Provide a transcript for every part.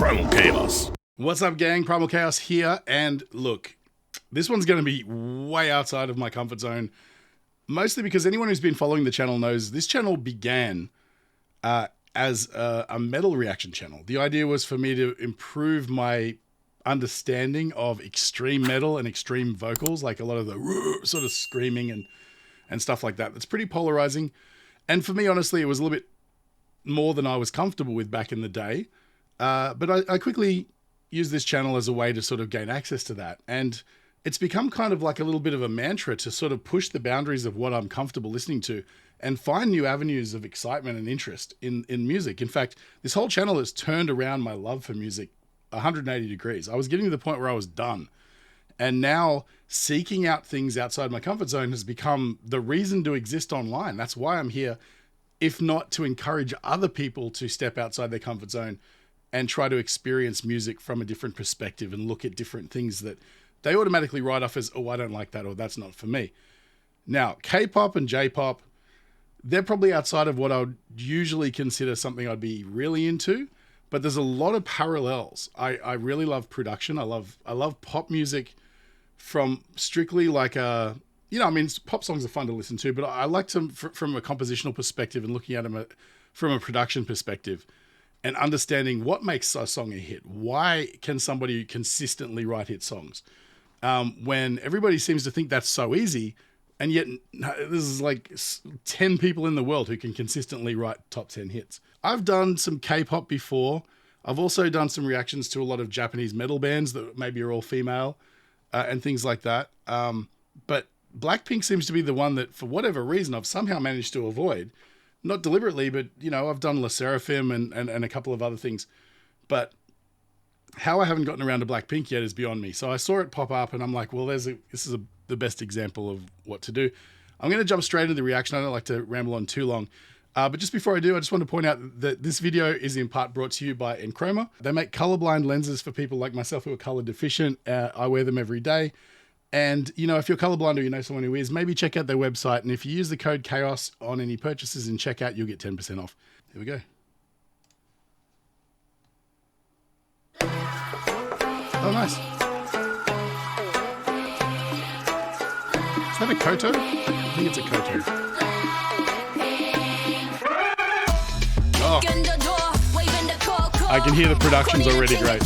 Primal Chaos. What's up, gang? Primal Chaos here, and look, this one's going to be way outside of my comfort zone, mostly because anyone who's been following the channel knows this channel began as a metal reaction channel. The idea was for me to improve my understanding of extreme metal and extreme vocals, like a lot of the sort of screaming and stuff like that. That's pretty polarizing. And for me, honestly, it was a little bit more than I was comfortable with back in the day. But I quickly used this channel as a way to sort of gain access to that. And it's become kind of like a little bit of a mantra to sort of push the boundaries of what I'm comfortable listening to and find new avenues of excitement and interest in music. In fact, this whole channel has turned around my love for music 180 degrees. I was getting to the point where I was done. And now seeking out things outside my comfort zone has become the reason to exist online. That's why I'm here, if not to encourage other people to step outside their comfort zone and try to experience music from a different perspective and look at different things that they automatically write off as, oh, I don't like that, or that's not for me. Now, K-pop and J-pop, they're probably outside of what I would usually consider something I'd be really into, but there's a lot of parallels. I really love production. I love pop music from strictly like a, pop songs are fun to listen to, but I like them from a compositional perspective and looking at them from a production perspective and understanding what makes a song a hit. Why can somebody consistently write hit songs? When everybody seems to think that's so easy, and yet this is like 10 people in the world who can consistently write top 10 hits. I've done some K-pop before. I've also done some reactions to a lot of Japanese metal bands that maybe are all female and things like that. But BlackPink seems to be the one that, for whatever reason, I've somehow managed to avoid. Not deliberately, but, I've done La Seraphim and a couple of other things. But how I haven't gotten around to BlackPink yet is beyond me. So I saw it pop up and I'm like, well, this is the best example of what to do. I'm going to jump straight into the reaction. I don't like to ramble on too long. But just before I do, I just want to point out that this video is in part brought to you by Enchroma. They make colorblind lenses for people like myself who are color deficient. I wear them every day. And, if you're colorblind or you know someone who is, maybe check out their website. And if you use the code CHAOS on any purchases in checkout, you'll get 10% off. Here we go. Oh, nice. Is that a koto? I think it's a koto. Oh. I can hear the production's already great.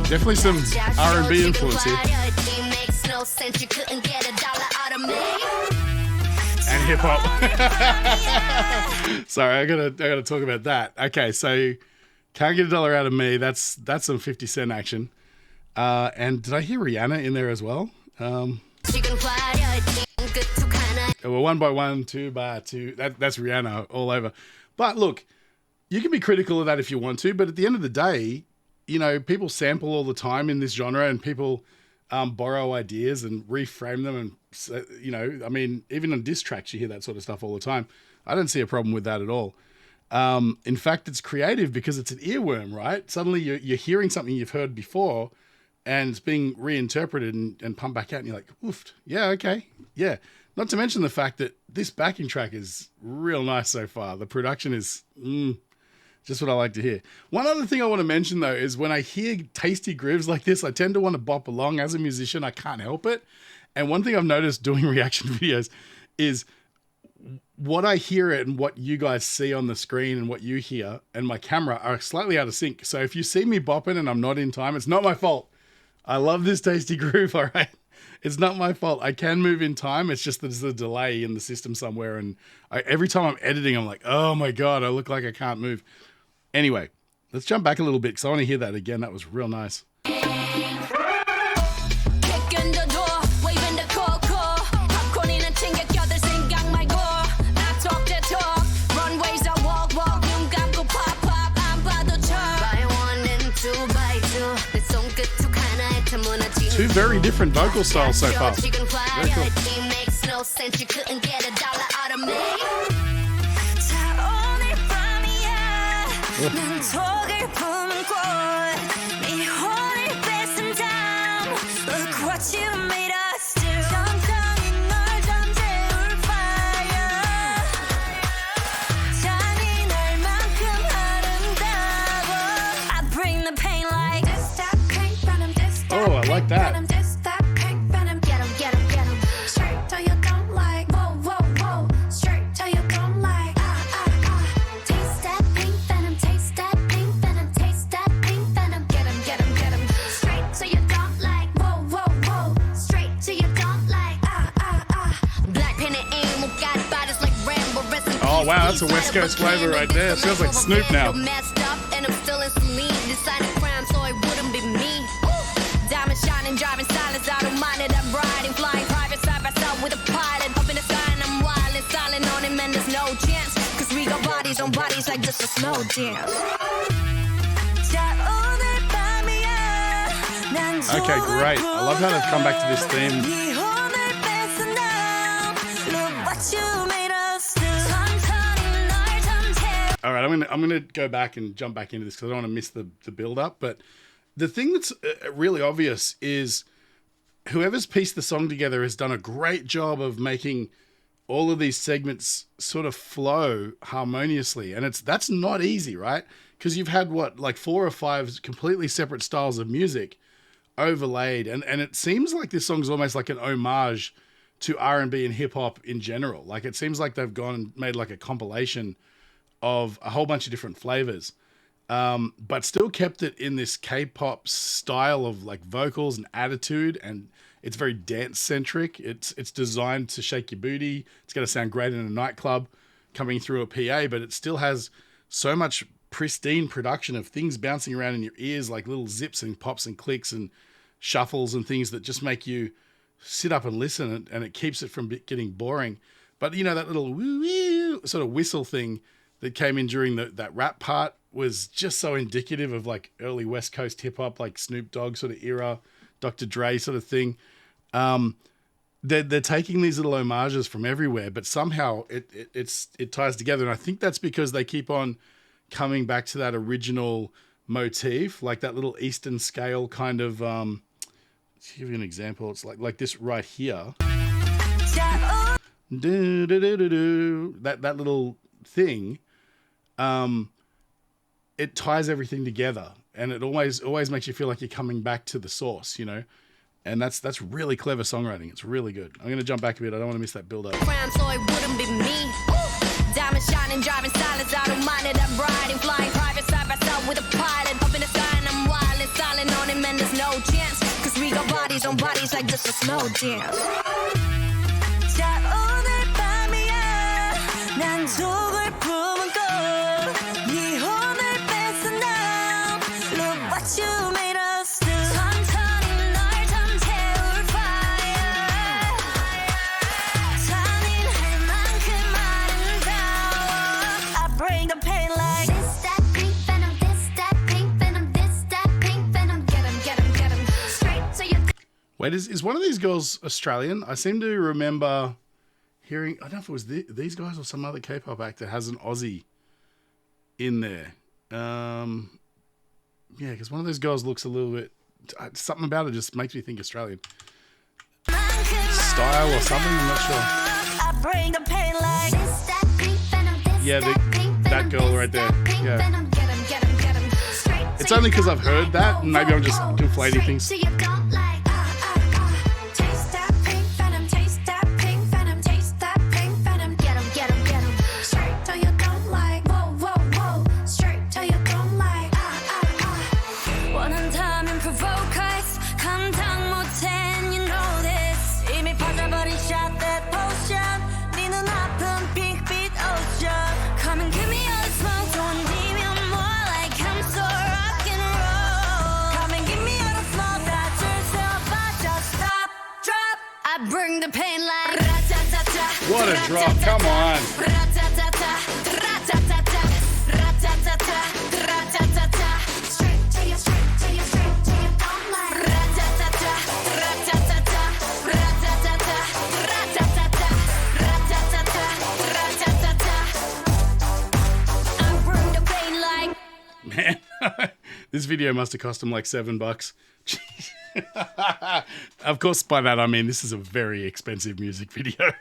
Definitely some R&B influence here. And hip hop. Sorry, I gotta talk about that. Okay, so can't get $1 out of me. That's some 50 Cent action. And did I hear Rihanna in there as well? Well, 1 by 1, 2 by 2. That's Rihanna all over. But look, you can be critical of that if you want to, but at the end of the day, people sample all the time in this genre and people borrow ideas and reframe them. And, even on diss tracks, you hear that sort of stuff all the time. I don't see a problem with that at all. In fact, it's creative because it's an earworm, right? Suddenly you're hearing something you've heard before and it's being reinterpreted and pumped back out and you're like, oof, yeah, okay, yeah. Not to mention the fact that this backing track is real nice so far. The production is just what I like to hear. One other thing I want to mention, though, is when I hear tasty grooves like this, I tend to want to bop along. As a musician, I can't help it. And one thing I've noticed doing reaction videos is what I hear it and what you guys see on the screen and what you hear and my camera are slightly out of sync. So if you see me bopping and I'm not in time, it's not my fault. I love this tasty groove, all right? It's not my fault. I can move in time. It's just that there's a delay in the system somewhere. And every time I'm editing, I'm like, oh my God, I look like I can't move. Anyway, let's jump back a little bit because I want to hear that again. That was real nice. Two very different vocal styles so far. Very cool. Look what you made of. Oh, I like that. Oh wow, that's a West Coast flavor right there. It feels like Snoop now. Okay, great. I love how they've come back to this theme. All right, I'm gonna go back and jump back into this because I don't want to miss the build up. But the thing that's really obvious is whoever's pieced the song together has done a great job of making all of these segments sort of flow harmoniously, and that's not easy, right? Because you've had like 4 or 5 completely separate styles of music overlaid, and it seems like this song's almost like an homage to R&B and hip hop in general. Like it seems like they've gone and made like a compilation of a whole bunch of different flavors, but still kept it in this K-pop style of like vocals and attitude, and it's very dance centric. It's designed to shake your booty. It's going to sound great in a nightclub coming through a PA, but it still has so much pristine production of things bouncing around in your ears, like little zips and pops and clicks and shuffles and things that just make you sit up and listen, and it keeps it from getting boring. But you know, that little woo sort of whistle thing that came in during that rap part was just so indicative of like early West Coast hip hop, like Snoop Dogg sort of era, Dr. Dre sort of thing. They're taking these little homages from everywhere, but somehow it ties together. And I think that's because they keep on coming back to that original motif, like that little Eastern scale kind of, let's give you an example. It's like this right here. That little thing. It ties everything together, and it always makes you feel like you're coming back to the source, you know. And that's really clever songwriting. It's really good. I'm gonna jump back a bit. I don't want to miss that build up. Diamond shining, driving silence. I don't mind it. I'm riding, flying private side by side with a pilot. Up in the sky and I'm wild and silent on him, and there's no chance. Cause we got bodies on bodies like just a slow dance. Wait, is one of these girls Australian? I seem to remember hearing, I don't know if it was these guys or some other K-pop act that has an Aussie in there. Yeah, because one of those girls looks a little bit, something about it just makes me think Australian. Style or something, I'm not sure. Yeah, that girl right there. Yeah. It's only because I've heard that, and maybe I'm just conflating things. What a drop, come on. Man, this video must have cost him like $7. Of course, by that I mean this is a very expensive music video.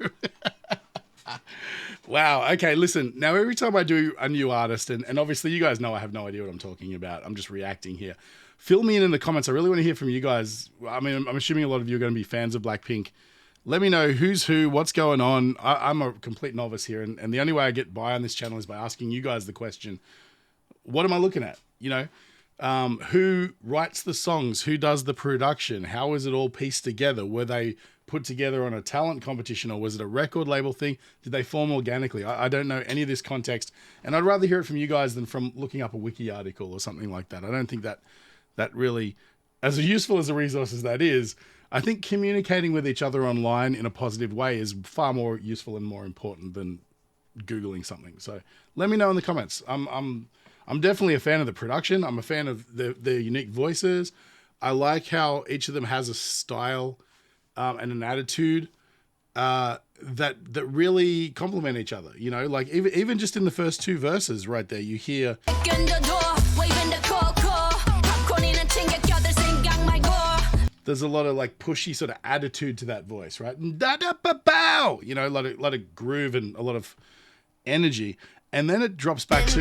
Wow. Okay, listen. Now, every time I do a new artist, and obviously you guys know I have no idea what I'm talking about. I'm just reacting here. fill me in the comments. I really want to hear from you guys. I mean, I'm assuming a lot of you are going to be fans of BlackPink. Let me know who's who, what's going on. I'm a complete novice here, and the only way I get by on this channel is by asking you guys the question, what am I looking at? You know, who writes the songs? Who does the production? How is it all pieced together? Were they put together on a talent competition, or was it a record label thing? Did they form organically? I don't know any of this context, and I'd rather hear it from you guys than from looking up a wiki article or something like that. I don't think that really, as useful as a resource as that is, I think communicating with each other online in a positive way is far more useful and more important than Googling something. So let me know in the comments. I'm definitely a fan of the production. I'm a fan of their unique voices. I like how each of them has a style and an attitude that really complement each other. You know, like even just in the first two verses right there, you hear there's a lot of like pushy sort of attitude to that voice, right? Da da ba bow, you know, a lot of groove and a lot of energy, and then it drops back to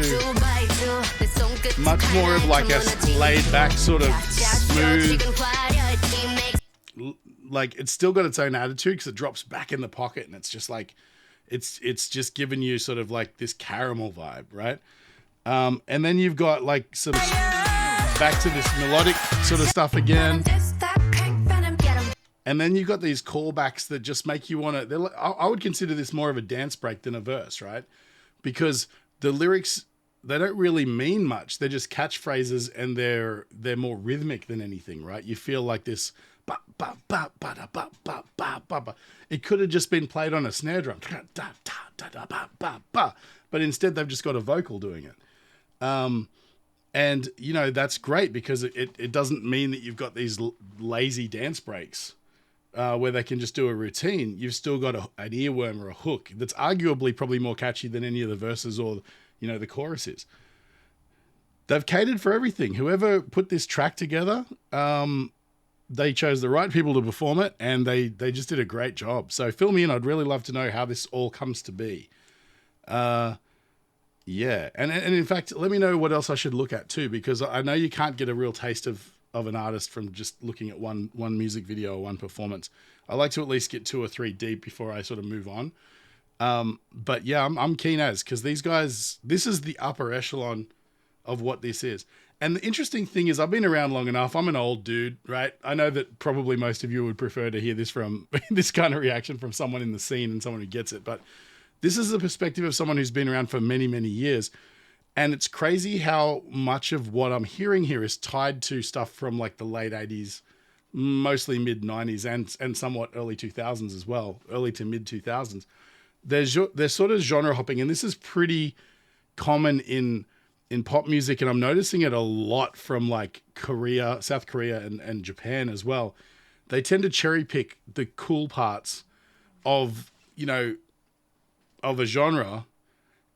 much more of like a laid back sort of smooth. Like it's still got its own attitude because it drops back in the pocket, and it's just like it's just giving you sort of like this caramel vibe, right? And then you've got like sort of back to this melodic sort of stuff again. And then you've got these callbacks that just make you want to, I would consider this more of a dance break than a verse, right? Because the lyrics, they don't really mean much. They're just catchphrases, and they're more rhythmic than anything, right? You feel like this, ba, ba, ba, ba, da, ba, ba, ba, ba, ba. It could have just been played on a snare drum, da, da, da, da, ba, ba, ba. But instead they've just got a vocal doing it. And, you know, that's great because it doesn't mean that you've got these lazy dance breaks where they can just do a routine. You've still got an earworm or a hook that's arguably probably more catchy than any of the verses or, you know, the choruses. They've catered for everything. Whoever put this track together, they chose the right people to perform it, and they just did a great job. So fill me in. I'd really love to know how this all comes to be. Yeah, and in fact, let me know what else I should look at too, because I know you can't get a real taste of an artist from just looking at one music video or one performance. I like to at least get 2 or 3 deep before I sort of move on. But yeah, I'm keen as, because these guys, this is the upper echelon of what this is. And the interesting thing is, I've been around long enough. I'm an old dude, right? I know that probably most of you would prefer to hear this from this kind of reaction from someone in the scene and someone who gets it, but this is the perspective of someone who's been around for many, many years. And it's crazy how much of what I'm hearing here is tied to stuff from like the late 80s, mostly mid 90s, and somewhat early 2000s as well, early to mid 2000s. There's sort of genre hopping, and this is pretty common in pop music. And I'm noticing it a lot from like Korea, South Korea and Japan as well. They tend to cherry pick the cool parts of, you know, of a genre,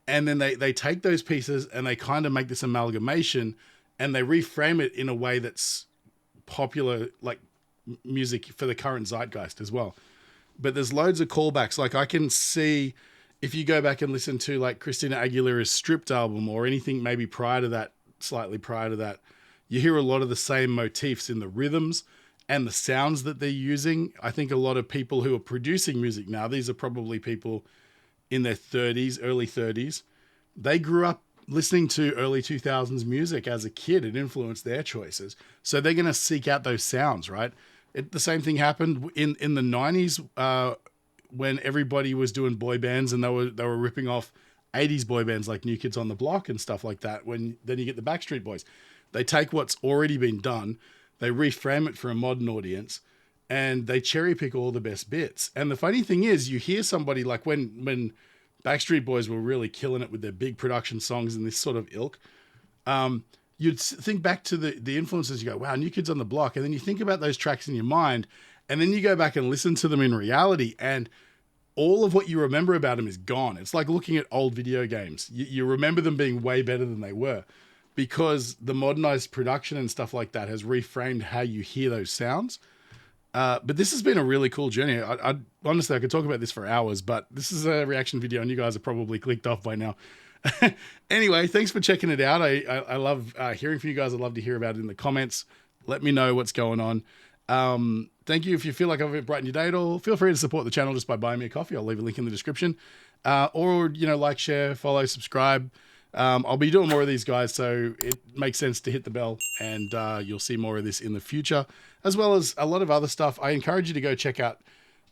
and then they take those pieces and they kind of make this amalgamation, and they reframe it in a way that's popular, like music for the current zeitgeist as well. But there's loads of callbacks. Like I can see, if you go back and listen to like Christina Aguilera's Stripped album or anything maybe prior to that, slightly prior to that, you hear a lot of the same motifs in the rhythms and the sounds that they're using. I think a lot of people who are producing music now, these are probably people in their 30s, early 30s, they grew up listening to early 2000s music as a kid. It influenced their choices. So they're going to seek out those sounds, right? The same thing happened in the 90s when everybody was doing boy bands, and they were ripping off 80s boy bands like New Kids on the Block and stuff like that. Then you get the Backstreet Boys. They take what's already been done, they reframe it for a modern audience, and they cherry pick all the best bits. And the funny thing is, you hear somebody like when Backstreet Boys were really killing it with their big production songs in this sort of ilk, you'd think back to the influences. You go, wow, New Kids on the Block. And then you think about those tracks in your mind, and then you go back and listen to them in reality, and all of what you remember about them is gone. It's like looking at old video games. You remember them being way better than they were, because the modernized production and stuff like that has reframed how you hear those sounds. But this has been a really cool journey. Honestly, I could talk about this for hours, but this is a reaction video and you guys are probably clicked off by now. Anyway, thanks for checking it out. I love hearing from you guys. I'd love to hear about it in the comments. Let me know what's going on. Thank you. If you feel like I've brightened your day at all, feel free to support the channel just by buying me a coffee. I'll leave a link in the description. Or, like, share, follow, subscribe. I'll be doing more of these, guys, so it makes sense to hit the bell, and you'll see more of this in the future, as well as a lot of other stuff. I encourage you to go check out,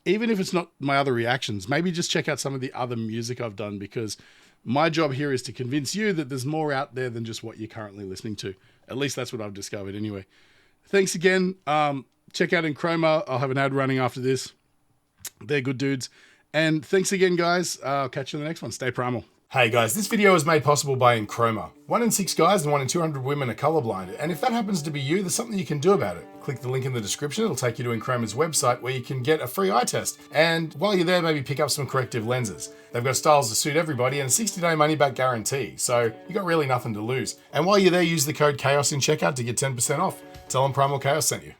even if it's not my other reactions, maybe just check out some of the other music I've done, because my job here is to convince you that there's more out there than just what you're currently listening to. At least that's what I've discovered anyway. Thanks again. Check out Enchroma. I'll have an ad running after this. They're good dudes. And thanks again, guys. I'll catch you in the next one. Stay primal. Hey guys, this video is made possible by Enchroma. 1 in 6 guys and 1 in 200 women are colorblind, and if that happens to be you, there's something you can do about it. Click the link in the description, it'll take you to Enchroma's website where you can get a free eye test, and while you're there, maybe pick up some corrective lenses. They've got styles to suit everybody and a 60-day money-back guarantee, so you got really nothing to lose. And while you're there, use the code CHAOS in checkout to get 10% off. Tell them Primal Chaos sent you.